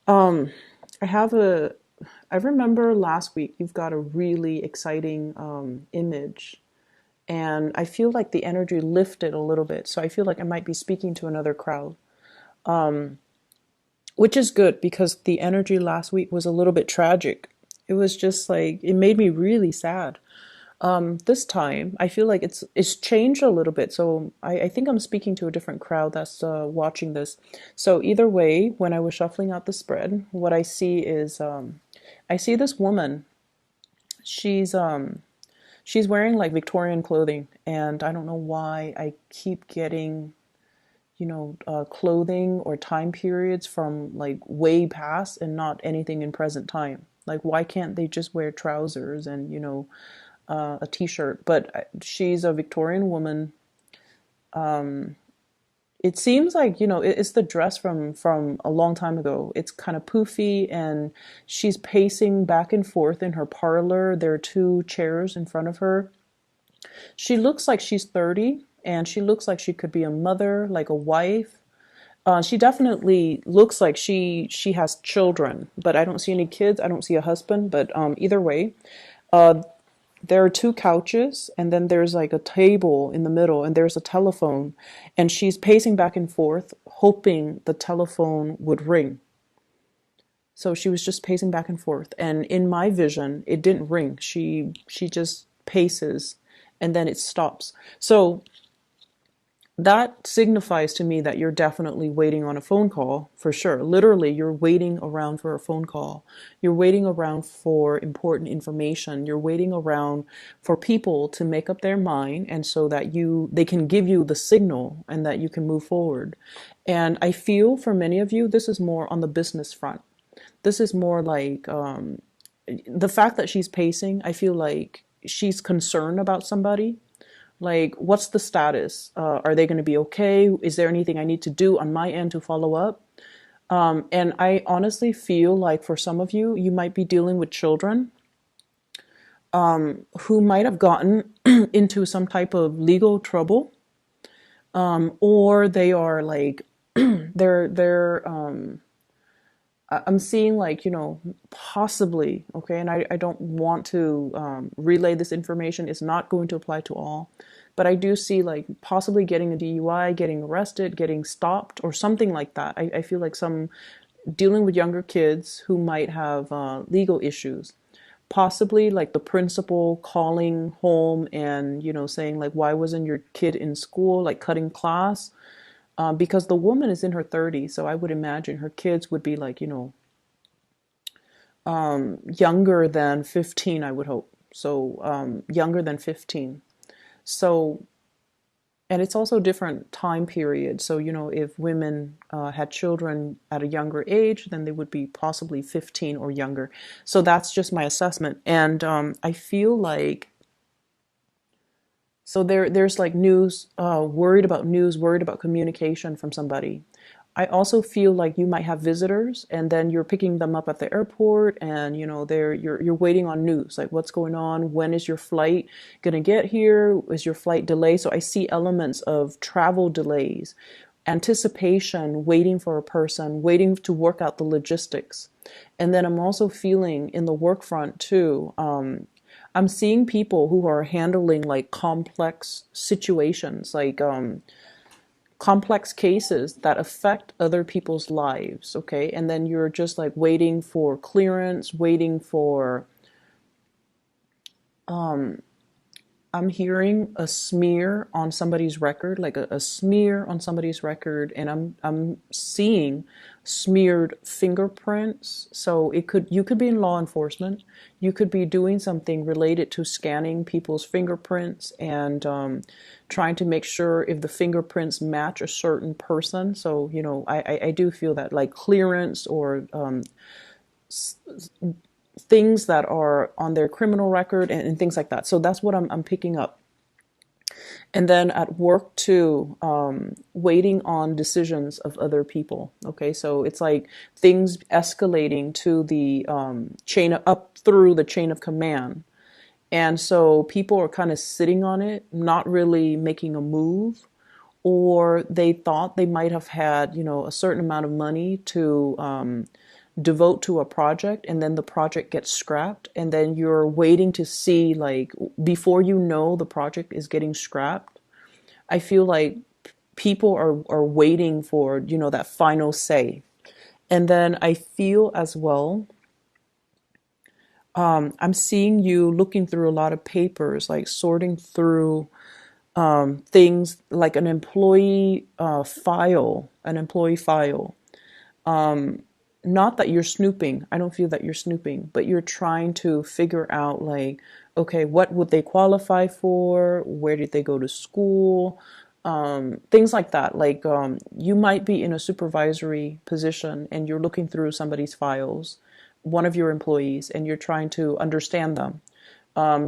Um, I have a, I remember last week you've got a really exciting image, and I feel like the energy lifted a little bit. So I feel like I might be speaking to another crowd, which is good because the energy last week was a little bit tragic. It was just like, it made me really sad. This time I feel like it's changed a little bit. So I think I'm speaking to a different crowd that's watching this. So either way, when I was shuffling out the spread, what I see is I see this woman. She's she's wearing like Victorian clothing, and I don't know why I keep getting clothing or time periods from like way past and not anything in present time. Like, why can't they just wear trousers and a t-shirt? But she's a Victorian woman. It seems like it's the dress from a long time ago. It's kind of poofy, and she's pacing back and forth in her parlor. There are two chairs in front of her. She looks like she's 30, and she looks like she could be a mother, like a wife. She definitely looks like she has children, but I don't see any kids. I don't see a husband. But either way, uh, there are two couches, and then there's like a table in the middle, and there's a telephone, and she's pacing back and forth, hoping the telephone would ring. So she was just pacing back and forth, and in my vision, it didn't ring. She just paces, and then it stops. So that signifies to me that you're definitely waiting on a phone call for sure. Literally, you're waiting around for a phone call. You're waiting around for important information. You're waiting around for people to make up their mind, and so that they can give you the signal and that you can move forward. And I feel for many of you, this is more on the business front. This is more like the fact that she's pacing, I feel like she's concerned about somebody. Like, what's the status? Are they going to be okay? Is there anything I need to do on my end to follow up? And I honestly feel like for some of you, you might be dealing with children who might have gotten into some type of legal trouble, or they are like they're I'm seeing like, possibly, okay, and I don't want to relay this information. It's not going to apply to all, but I do see like possibly getting a DUI, getting arrested, getting stopped, or something like that. I feel like some dealing with younger kids who might have legal issues. Possibly like the principal calling home and, saying like, why wasn't your kid in school, like cutting class? Because the woman is in her 30s, so I would imagine her kids would be like, younger than 15, I would hope. So younger than 15. So, and it's also different time period. So, if women had children at a younger age, then they would be possibly 15 or younger. So that's just my assessment. And I feel like, so there's like worried about news, worried about communication from somebody. I also feel like you might have visitors, and then you're picking them up at the airport, and you're waiting on news, like what's going on, when is your flight gonna get here, is your flight delayed? So I see elements of travel delays, anticipation, waiting for a person, waiting to work out the logistics. And then I'm also feeling in the work front too. I'm seeing people who are handling like complex situations, like complex cases that affect other people's lives, okay? And then you're just like waiting for clearance, waiting for I'm hearing a smear on somebody's record, like a smear on somebody's record, and I'm seeing smeared fingerprints. So you could be in law enforcement, you could be doing something related to scanning people's fingerprints and trying to make sure if the fingerprints match a certain person. So I do feel that like clearance or things that are on their criminal record and things like that. So that's what I'm picking up. And then at work too, waiting on decisions of other people. Okay, so it's like things escalating to the up through the chain of command. And so people are kind of sitting on it, not really making a move, or they thought they might have had, a certain amount of money to devote to a project and then the project gets scrapped and then you're waiting to see, like, before you know the project is getting scrapped. I feel like people are waiting for, that final say. And then I feel as well, I'm seeing you looking through a lot of papers, like sorting through things like an employee file. Not that you're snooping. I don't feel that you're snooping, but you're trying to figure out, like, okay, what would they qualify for? Where did they go to school? Things like that. Like, you might be in a supervisory position and you're looking through somebody's files, one of your employees, and you're trying to understand them.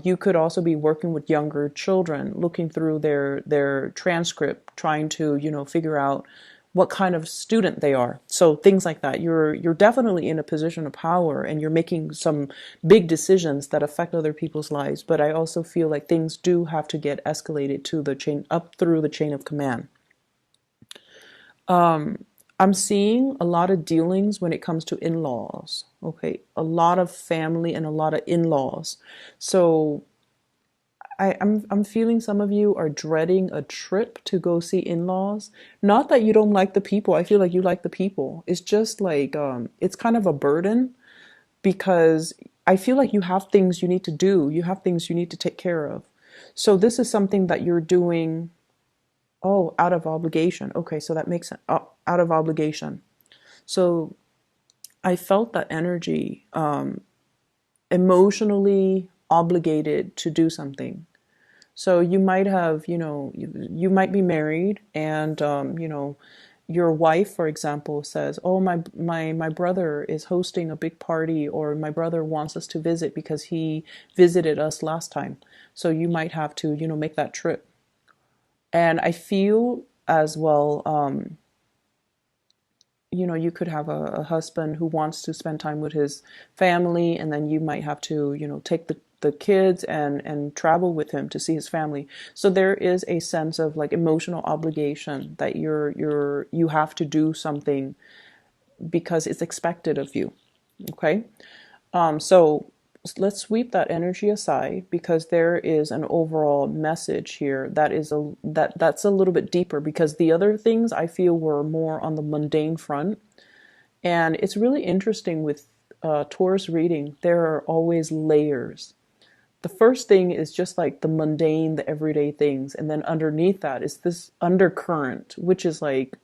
You could also be working with younger children, looking through their transcript, trying to, figure out what kind of student they are. So things like that. You're definitely in a position of power and you're making some big decisions that affect other people's lives. But I also feel like things do have to get escalated to the chain, up through the chain of command. I'm seeing a lot of dealings when it comes to in-laws. Okay, a lot of family and a lot of in-laws. So I'm feeling some of you are dreading a trip to go see in-laws. Not that you don't like the people. I feel like you like the people. It's just like, it's kind of a burden because I feel like you have things you need to do. You have things you need to take care of. So this is something that you're doing, oh, out of obligation. Okay, so that makes sense. Out of obligation. So I felt that energy, emotionally obligated to do something. So you might have, you might be married and, your wife, for example, says, oh, my brother is hosting a big party, or my brother wants us to visit because he visited us last time. So you might have to, make that trip. And I feel as well, you could have a husband who wants to spend time with his family, and then you might have to, take the kids and travel with him to see his family. So there is a sense of like emotional obligation that you have to do something because it's expected of you. Okay. So let's sweep that energy aside because there is an overall message here that's a little bit deeper, because the other things I feel were more on the mundane front. And it's really interesting with Taurus reading, there are always layers. The first thing is just like the mundane, the everyday things. And then underneath that is this undercurrent, which is like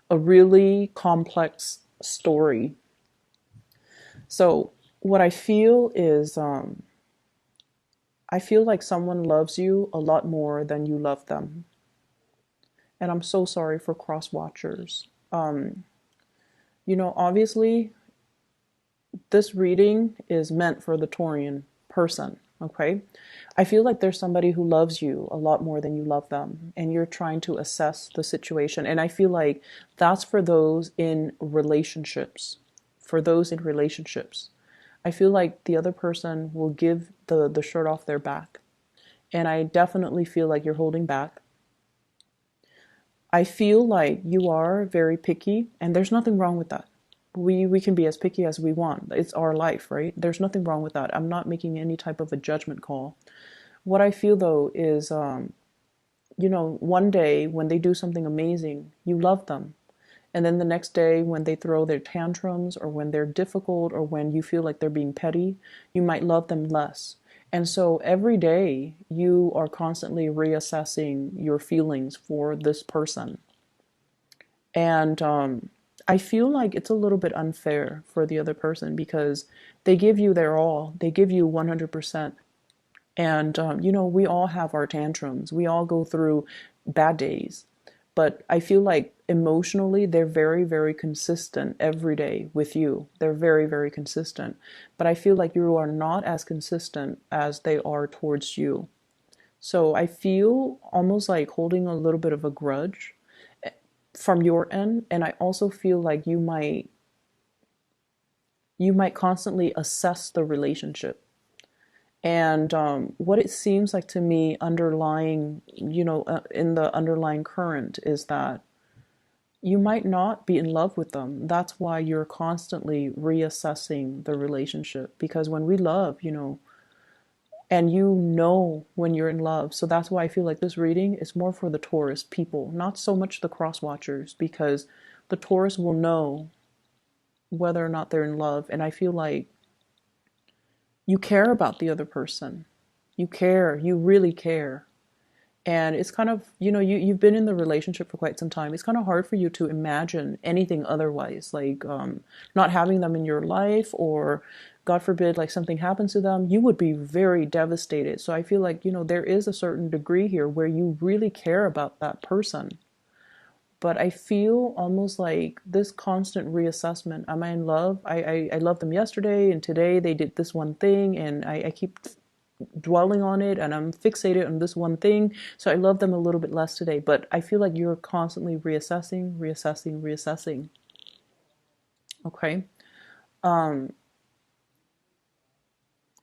a really complex story. So what I feel is, I feel like someone loves you a lot more than you love them. And I'm so sorry for cross watchers. Obviously, this reading is meant for the Taurian person, okay? I feel like there's somebody who loves you a lot more than you love them, and you're trying to assess the situation. And I feel like that's for those in relationships. For those in relationships. I feel like the other person will give the shirt off their back. And I definitely feel like you're holding back. I feel like you are very picky, and there's nothing wrong with that. We can be as picky as we want. It's our life, right? There's nothing wrong with that. I'm not making any type of a judgment call. What I feel though is, one day when they do something amazing, you love them. And then the next day when they throw their tantrums, or when they're difficult, or when you feel like they're being petty, you might love them less. And so every day you are constantly reassessing your feelings for this person. And I feel like it's a little bit unfair for the other person because they give you their all. They give you 100%. And, we all have our tantrums. We all go through bad days. But I feel like emotionally, they're very, very consistent every day with you. They're very, very consistent. But I feel like you are not as consistent as they are towards you. So I feel almost like holding a little bit of a grudge from your end. And I also feel like you might constantly assess the relationship. And what it seems like to me underlying, in the underlying current is that you might not be in love with them. That's why you're constantly reassessing the relationship. Because when we love, and when you're in love. So that's why I feel like this reading is more for the Taurus people, not so much the cross watchers, because the Taurus will know whether or not they're in love. And I feel like you care about the other person. You care, you really care. And it's kind of, you've been in the relationship for quite some time. It's kind of hard for you to imagine anything otherwise, like not having them in your life, or God forbid, like something happens to them, you would be very devastated. So I feel like, there is a certain degree here where you really care about that person. But I feel almost like this constant reassessment. Am I in love? I loved them yesterday, and today they did this one thing, and I keep dwelling on it, and I'm fixated on this one thing. So I love them a little bit less today. But I feel like you're constantly reassessing, reassessing, reassessing. Okay. Um,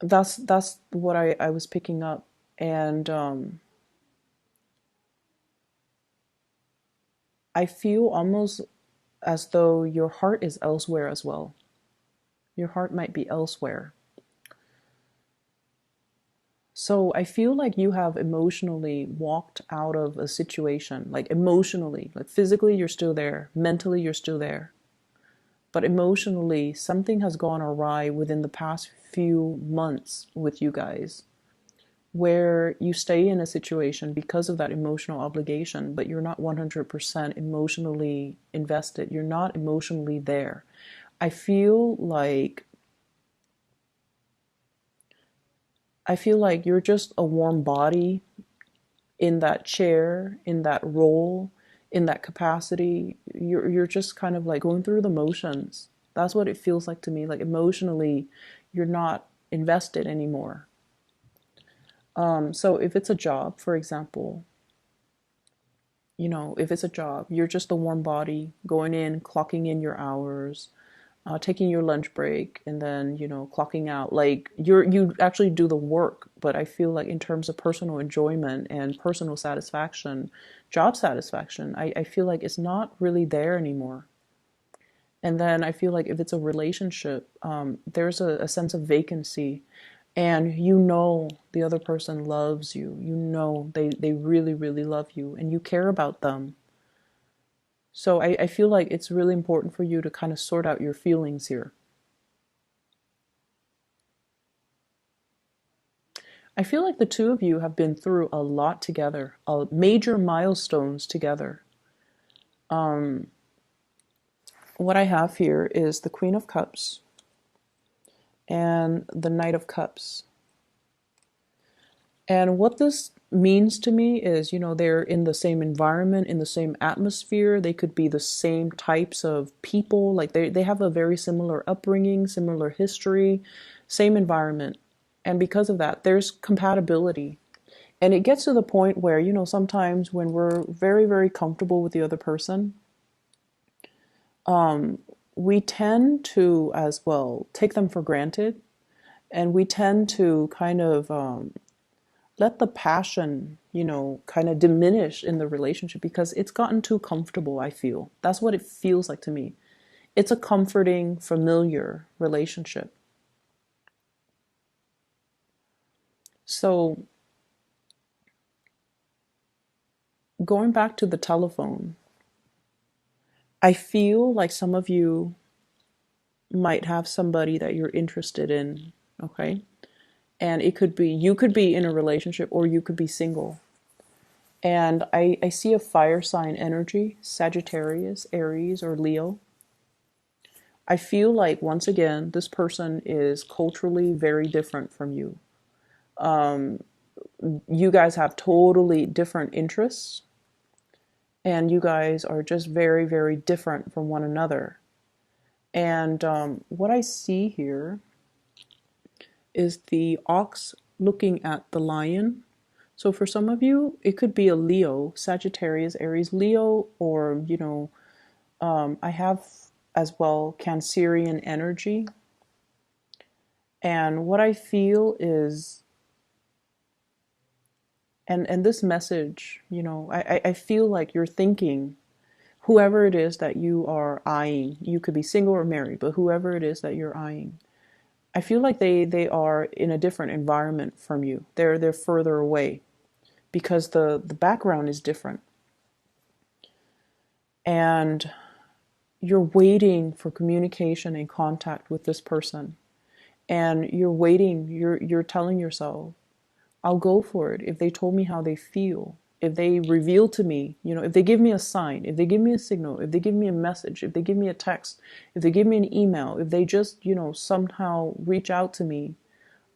that's what I was picking up. And I feel almost as though your heart is elsewhere as well. Your heart might be elsewhere. So I feel like you have emotionally walked out of a situation, like emotionally, like physically you're still there, mentally you're still there. But emotionally, something has gone awry within the past few months with you guys, where you stay in a situation because of that emotional obligation, but you're not 100% emotionally invested. You're not emotionally there. I feel like I feel like you're just a warm body in that chair, in that role, in that capacity. You're just kind of like going through the motions. That's what it feels like to me. Like emotionally, you're not invested anymore. So if it's a job, for example, if it's a job, you're just a warm body going in, clocking in your hours, taking your lunch break, and then clocking out. Like you actually do the work. But I feel like in terms of personal enjoyment and personal satisfaction, job satisfaction, I feel like it's not really there anymore. And then I feel like if it's a relationship, there's a sense of vacancy, and the other person loves you. They really, really love you, and you care about them. So I feel like it's really important for you to kind of sort out your feelings here. I feel like the two of you have been through a lot together, major milestones together. What I have here is the Queen of Cups and the Knight of Cups. And what this means to me is, they're in the same environment, in the same atmosphere. They could be the same types of people. Like they have a very similar upbringing, similar history, same environment. And because of that, there's compatibility. And it gets to the point where, sometimes when we're very, very comfortable with the other person, we tend to as well take them for granted. And we tend to kind of let the passion, kind of diminish in the relationship because it's gotten too comfortable, I feel. That's what it feels like to me. It's a comforting, familiar relationship. So, going back to the telephone, I feel like some of you might have somebody that you're interested in, okay? And you could be in a relationship or you could be single. And I see a fire sign energy, Sagittarius, Aries, or Leo. I feel like, once again, this person is culturally very different from you. You guys have totally different interests, and you guys are just very, very different from one another. And what I see here is the ox looking at the lion. So for some of you, it could be a Leo, Sagittarius, Aries, Leo, or, I have as well Cancerian energy. And what I feel is, and this message, I feel like you're thinking Whoever it is that you are eyeing, you could be single or married, but whoever it is that you're eyeing, I feel like they are in a different environment from you. They're further away because the background is different. And you're waiting for communication and contact with this person. And you're waiting, you're telling yourself, I'll go for it if they told me how they feel. If they reveal to me, if they give me a sign, if they give me a signal, if they give me a message, if they give me a text, if they give me an email, if they just, somehow reach out to me,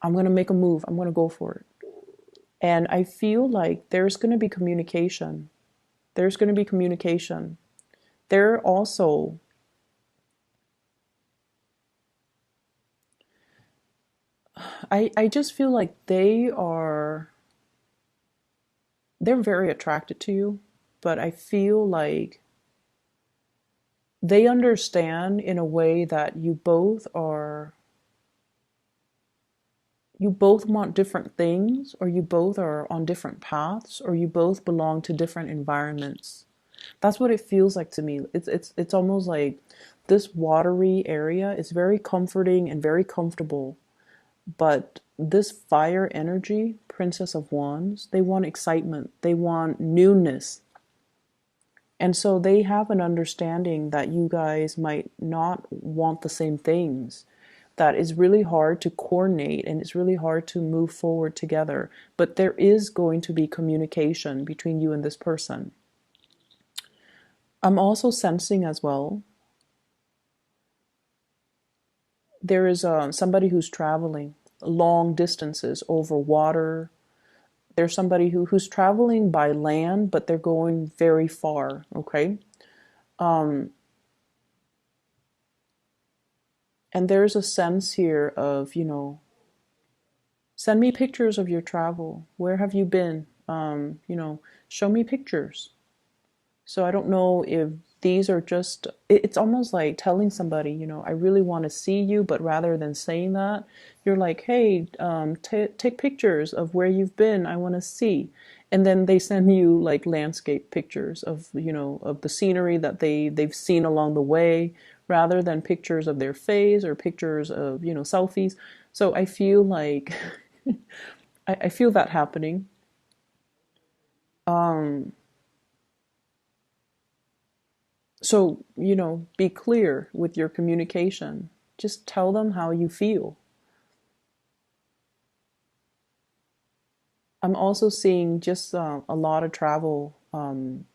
I'm going to make a move. I'm going to go for it. And I feel like there's going to be communication. There's going to be communication. They're also, I just feel like they're very attracted to you, but I feel like they understand in a way that you both want different things, or you both are on different paths, or you both belong to different environments. That's what it feels like to me. It's almost like this watery area is very comforting and very comfortable, but this fire energy, Princess of Wands, they want excitement, they want newness. And so they have an understanding that you guys might not want the same things. That is really hard to coordinate and it's really hard to move forward together. But there is going to be communication between you and this person. I'm also sensing as well, there is somebody who's traveling long distances over water. There's somebody who's traveling by land, but they're going very far, okay? Um, and there's a sense here of, send me pictures of your travel. Where have you been? Show me pictures. So I don't know if these are just, it's almost like telling somebody, I really want to see you, but rather than saying that, you're like, hey, take pictures of where you've been. I want to see. And then they send you like landscape pictures of, of the scenery that they've seen along the way, rather than pictures of their face or pictures of, selfies. So I feel like, I feel that happening. Um, So, be clear with your communication. Just tell them how you feel. I'm also seeing just a lot of travel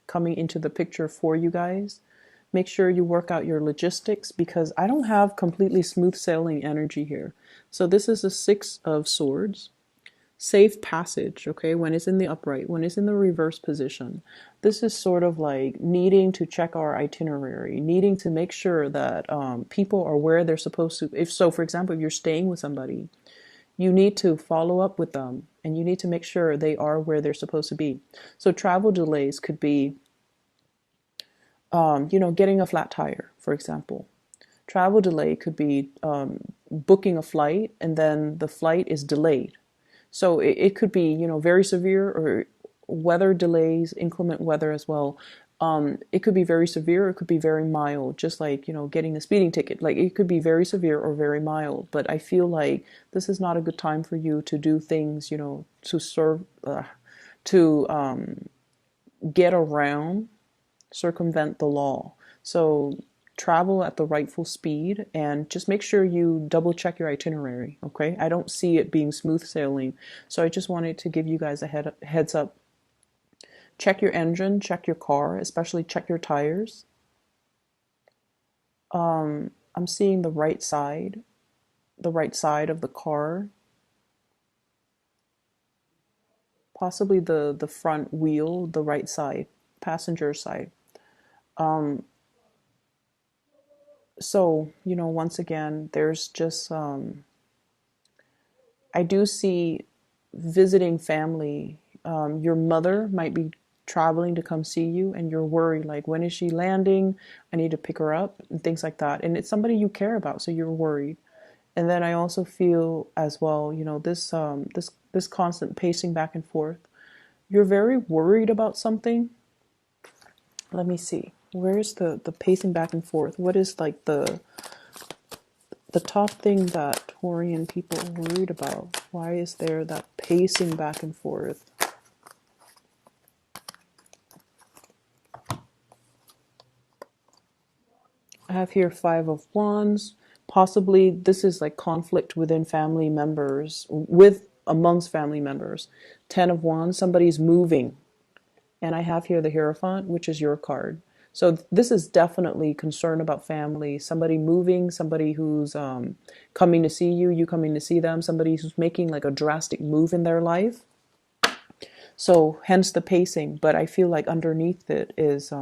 coming into the picture for you guys. Make sure you work out your logistics because I don't have completely smooth sailing energy here. So this is a Six of Swords. Safe passage, okay, when it's in the upright, when it's in the reverse position. This is sort of like needing to check our itinerary, needing to make sure that people are where they're supposed to. If so, for example, if you're staying with somebody, you need to follow up with them and you need to make sure they are where they're supposed to be. So travel delays could be, getting a flat tire, for example. Travel delay could be booking a flight and then the flight is delayed. So it could be, very severe, or weather delays, inclement weather as well. It could be very severe, it could be very mild, just like, getting a speeding ticket. Like it could be very severe or very mild. But I feel like this is not a good time for you to do things, to serve, to get around, circumvent the law. So travel at the rightful speed and just make sure you double check your itinerary, okay? I don't see it being smooth sailing. So I just wanted to give you guys a heads up. Check your engine, check your car, especially check your tires. I'm seeing the right side of the car, possibly the front wheel, the right side, passenger side. Um, so, once again, there's just, I do see visiting family. Your mother might be traveling to come see you, and you're worried, like, when is she landing? I need to pick her up, and things like that. And it's somebody you care about, so you're worried. And then I also feel as well, this constant pacing back and forth. You're very worried about something. Let me see. Where's the pacing back and forth? What is like the top thing that Taurian people are worried about? Why is there that pacing back and forth? I have here Five of Wands. Possibly this is like conflict within family members, with amongst family members. Ten of Wands, somebody's moving. And I have here the Hierophant, which is your card. So this is definitely concern about family, somebody moving, somebody who's coming to see you, you coming to see them, somebody who's making like a drastic move in their life. So hence the pacing. But I feel like underneath it is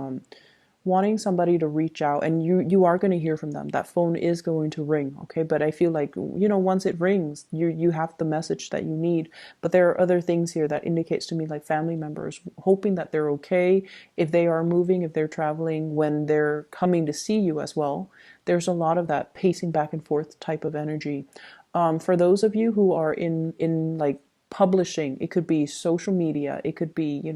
wanting somebody to reach out, and you are going to hear from them. That phone is going to ring, okay? But I feel like, once it rings, you have the message that you need. But there are other things here that indicates to me, like family members hoping that they're okay if they are moving, if they're traveling, when they're coming to see you as well. There's a lot of that pacing back and forth type of energy. For those of you who are in like publishing, it could be social media, it could be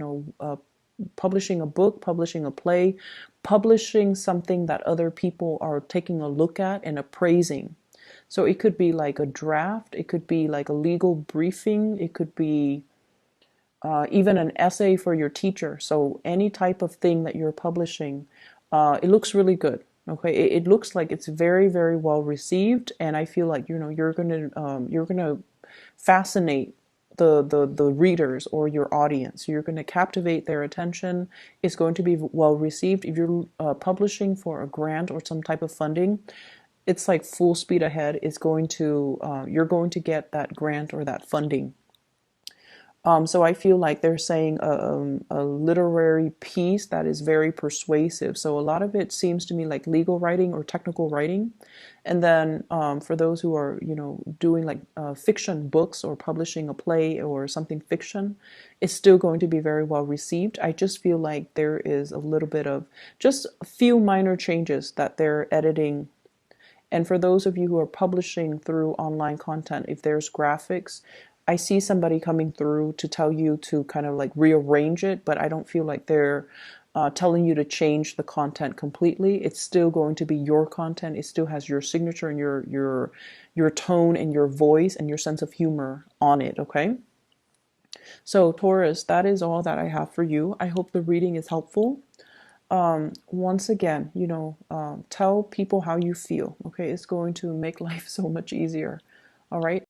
publishing a book, publishing a play, publishing something that other people are taking a look at and appraising. So it could be like a draft, it could be like a legal briefing, it could be even an essay for your teacher. So any type of thing that you're publishing, it looks really good. Okay, it looks like it's very, very well received, and I feel like you're gonna fascinate the readers or your audience. You're going to captivate their attention. It's going to be well received. If you're publishing for a grant or some type of funding, it's like full speed ahead. It's going to you're going to get that grant or that funding. So I feel like they're saying a literary piece that is very persuasive. So a lot of it seems to me like legal writing or technical writing. And then for those who are, doing like fiction books or publishing a play or something fiction, it's still going to be very well received. I just feel like there is a little bit of just a few minor changes that they're editing. And for those of you who are publishing through online content, if there's graphics, I see somebody coming through to tell you to kind of like rearrange it, but I don't feel like they're telling you to change the content completely. It's still going to be your content. It still has your signature and your tone and your voice and your sense of humor on it, okay? So Taurus, that is all that I have for you. I hope the reading is helpful. Once again, tell people how you feel, okay? It's going to make life so much easier. All right.